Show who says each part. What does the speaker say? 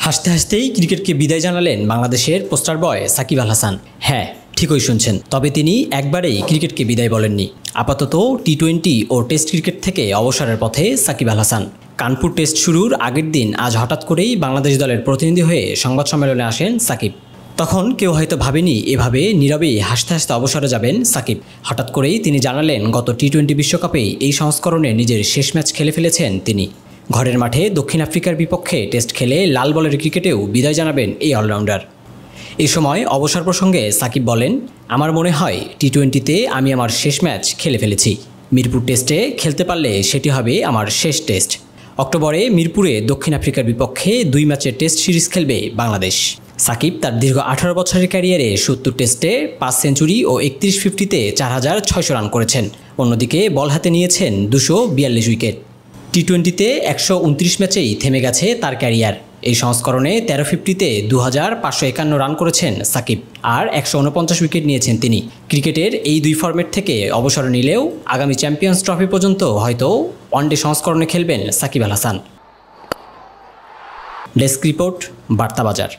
Speaker 1: হাসতে হাসতেই ক্রিকেটকে বিদায় জানালেন বাংলাদেশের পোস্টার বয় সাকিব আল হাসান। হ্যাঁ, ঠিকই শুনছেন, তবে তিনি একবারেই ক্রিকেটকে বিদায় বলেননি। আপাতত টি-20 ও টেস্ট ক্রিকেট থেকে অবসরের পথে সাকিব আল হাসান। কানপুর টেস্ট শুরুর আগের দিন আজ হঠাৎ করেই বাংলাদেশ দলের প্রতিনিধি হয়ে সংবাদ সম্মেলনে আসেন সাকিব। তখন কেউ হয়তো ভাবেনি এভাবে নীরবেই হাসতে হাসতে অবসরে যাবেন সাকিব। হঠাৎ করেই তিনি জানালেন গত টি-20 বিশ্বকাপেই এই সংস্করণে নিজের শেষ ম্যাচ খেলে ফেলেছেন তিনি। ঘরের মাঠে দক্ষিণ আফ্রিকার বিপক্ষে টেস্ট খেলে লাল বলের ক্রিকেটেও বিদায় জানাবেন এই অলরাউন্ডার। এই সময় অবসর প্রসঙ্গে সাকিব বলেন, আমার মনে হয় টি-20তে আমি আমার শেষ ম্যাচ খেলে ফেলেছি। মিরপুর টেস্টে খেলতে পারলে সেটি হবে আমার শেষ টেস্ট। অক্টোবরে মিরপুরে দক্ষিণ আফ্রিকার বিপক্ষে 2 ম্যাচের টেস্ট সিরিজ খেলবে বাংলাদেশ। সাকিব তার দীর্ঘ 18 বছরের ক্যারিয়ারে 70 টেস্টে 5 সেঞ্চুরি ও 31 ফিফটিতে 4600 রান করেছেন। অন্যদিকে বল হাতে নিয়েছেন 242 উইকেট। টি-20তে 129 ম্যাচেই থেমে গেছে তার ক্যারিয়ার। এই সংস্করণে 13 ফিফটিতে 2551 রান করেছেন সাকিব, আর 149 উইকেট নিয়েছেন তিনি। ক্রিকেটের এই 2 ফরম্যাট থেকে অবসর নিলেও আগামী চ্যাম্পিয়ন্স ট্রফি পর্যন্ত হয়তো ওয়ানডে সংস্করণে খেলবেন সাকিব আল হাসান। ডেস্ক রিপোর্ট, বার্তা বাজার।